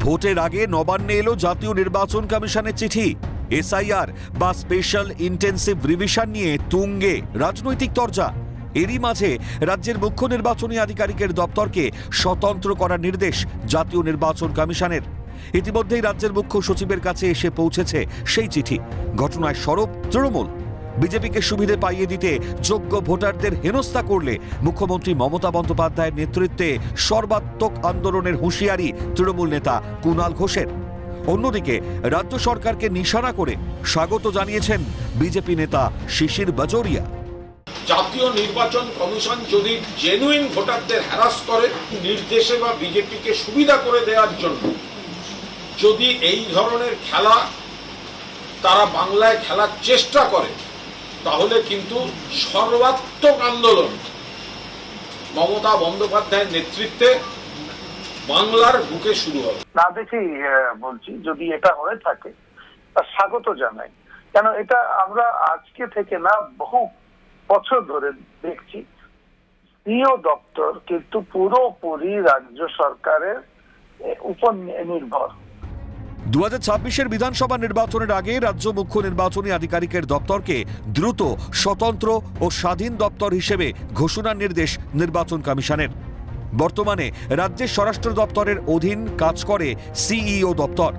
ভোটের আগে নবান্নে এলো জাতীয় নির্বাচন কমিশনের চিঠি। এসআইআর বা স্পেশাল ইন্টেন্সিভ রিভিশন নিয়ে তুঙ্গে রাজনৈতিক তরজা। এরই মাঝে রাজ্যের মুখ্য নির্বাচনী আধিকারিকের দপ্তরকে স্বতন্ত্র করার নির্দেশ জাতীয় নির্বাচন কমিশনের। ইতিমধ্যেই রাজ্যের মুখ্য সচিবের কাছে এসে পৌঁছেছে সেই চিঠি। ঘটনায় সরব তৃণমূল। বিজেপিকে সুবিধে পাইয়ে দিতে যোগ্য ভোটারদের হেনস্থা করলে মুখ্যমন্ত্রী মমতা বন্দ্যোপাধ্যায়ের নেতৃত্বে সর্বাত্মক আন্দোলনের হুঁশিয়ারি তৃণমূল নেতা কুণাল ঘোষের। অন্যদিকে রাজ্য সরকারকে নিশানা করে স্বাগত জানিয়েছেন বিজেপি নেতা শিশির বাজোরিয়া। জাতীয় নির্বাচন কমিশন যদি জেনুইন ভোটারদের হ্যারাস করে, নির্দেশে বা বিজেপিকে সুবিধা করে দেওয়ার জন্য যদি এই ধরনের খেলা তারা বাংলায় খেলার চেষ্টা করে, তাহলে কিন্তু সর্বাত্মক আন্দোলন মমতা বন্দ্যোপাধ্যায়ের নেতৃত্বে বাংলার বুকে শুরু হবে। না দেখেই বলছি, যদি এটা হয়ে থাকে তা স্বাগত জানাই। কেন এটা আমরা আজকে থেকে না, বহু বছর ধরে দেখছি সিও দপ্তর কিন্তু পুরোপুরি রাজ্য সরকারের উপর নির্ভর। 2026-এর বিধানসভা নির্বাচনের আগে রাজ্য মুখ্য নির্বাচনী আধিকারিকের দপ্তরকে দ্রুত স্বতন্ত্র ও স্বাধীন দপ্তর হিসেবে ঘোষণার নির্দেশ নির্বাচন কমিশনের। বর্তমানে রাজ্যের স্বরাষ্ট্র দপ্তরের অধীন কাজ করে সিইও দপ্তর।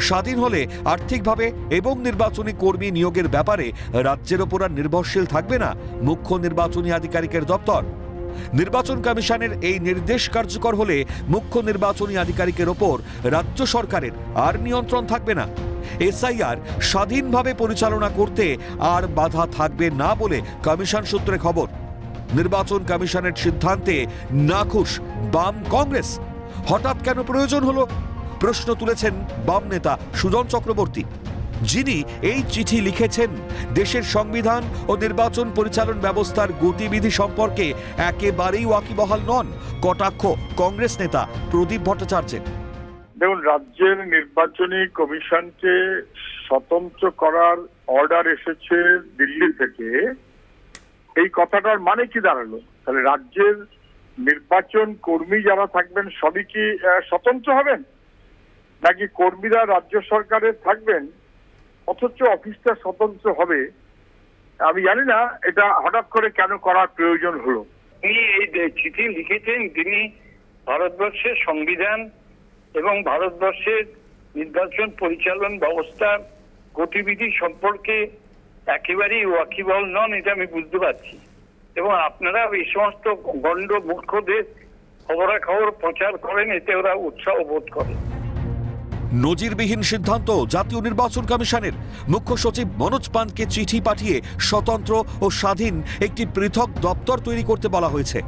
স্বাধীন হলে আর্থিকভাবে এবং নির্বাচনী কর্মী নিয়োগের ব্যাপারে রাজ্যের ওপর আর নির্ভরশীল থাকবে না মুখ্য নির্বাচনী আধিকারিকের দপ্তর। নির্বাচন কমিশনের এই নির্দেশ কার্যকর হলে মুখ্য নির্বাচনী আধিকারিকের ওপর রাজ্য সরকারের আর নিয়ন্ত্রণ থাকবে না। এসআইআর স্বাধীনভাবে পরিচালনা করতে আর বাধা থাকবে না বলে কমিশন সূত্রে খবর। নির্বাচন কমিশনের সিদ্ধান্তে নাখুশ বাম কংগ্রেস। হঠাৎ কেন প্রয়োজন হলো প্রশ্ন তুলেছেন বাম নেতা সুজন চক্রবর্তী, যিনি এই চিঠি লিখেছেন দেশের সংবিধান ও নির্বাচন পরিচালন ব্যবস্থার গতিবিধি সম্পর্কে একেবারেই ওয়াকিবহাল নন। কটাক্ষ কংগ্রেস নেতা প্রদীপ ভট্টাচার্যের। দেখুন, রাজ্যের নির্বাচনী কমিশনকে স্বতন্ত্র করার অর্ডার এসেছে দিল্লি থেকে। এই কথাটার মানে কি দাঁড়ালো? তাহলে রাজ্যের নির্বাচন কর্মী যারা থাকবেন সবই কি স্বতন্ত্র হবেন, নাকি কর্মীরা রাজ্য সরকারের থাকবেন অথচ অফিসটা স্বতন্ত্র হবে? আমি জানি না এটা হঠাৎ করে কেন করার প্রয়োজন হলো। তিনি এই চিঠি লিখেছেন, তিনি ভারতবর্ষের সংবিধান এবং ভারতবর্ষের নির্বাচন পরিচালন ব্যবস্থার গতিবিধি সম্পর্কে একেবারেই ওয়াকিবহাল নন, এটা আমি বুঝতে পারছি। এবং আপনারা এই সমস্ত গণ্ড মূর্খদের খবরাখবর প্রচার করেন, এতে ওরা উৎসাহ বোধ করে। নজিরবিহীন সিদ্ধান্ত জাতীয় নির্বাচন কমিশনের। মুখ্য সচিব মনোজ পানকে চিঠি পাঠিয়ে স্বতন্ত্র ও স্বাধীন একটি পৃথক দপ্তর তৈরি করতে বলা হয়েছে।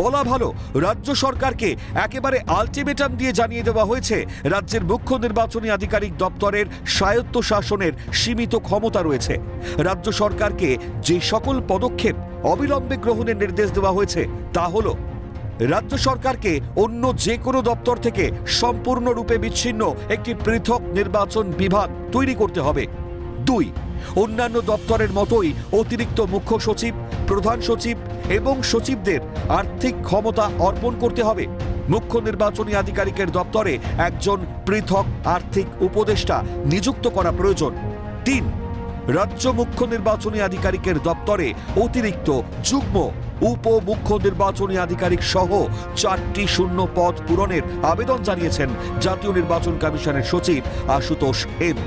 বলা ভালো, রাজ্য সরকারকে একেবারে আলটিমেটাম দিয়ে জানিয়ে দেওয়া হয়েছে রাজ্যের মুখ্য নির্বাচনী আধিকারিক দপ্তরের স্বায়ত্ত শাসনের সীমিত ক্ষমতা রয়েছে। রাজ্য সরকারকে যে সকল পদক্ষেপ অবিলম্বে গ্রহণের নির্দেশ দেওয়া হয়েছে তা হলো, রাজ্য সরকারকে অন্য যে কোনো দপ্তর থেকে সম্পূর্ণরূপে বিচ্ছিন্ন একটি পৃথক নির্বাচন বিভাগ তৈরি করতে হবে। 2, অন্যান্য দপ্তরের মতোই অতিরিক্ত মুখ্য সচিব, প্রধান সচিব এবং সচিবদের আর্থিক ক্ষমতা অর্পণ করতে হবে। মুখ্য নির্বাচনী আধিকারিকের দপ্তরে একজন পৃথক আর্থিক উপদেষ্টা নিযুক্ত করা প্রয়োজন। 3, রাজ্য মুখ্য নির্বাচনী আধিকারিকের দপ্তরে অতিরিক্ত যুগ্ম উপ মুখ্য নির্বাচনী আধিকারিক সহ 4টি শূন্য পদ পূরণের আবেদন জানিয়েছেন জাতীয় নির্বাচন কমিশনের সচিব আশুতোষ এম।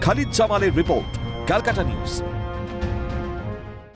খালিদ জামালের রিপোর্ট, ক্যালকাটা নিউজ।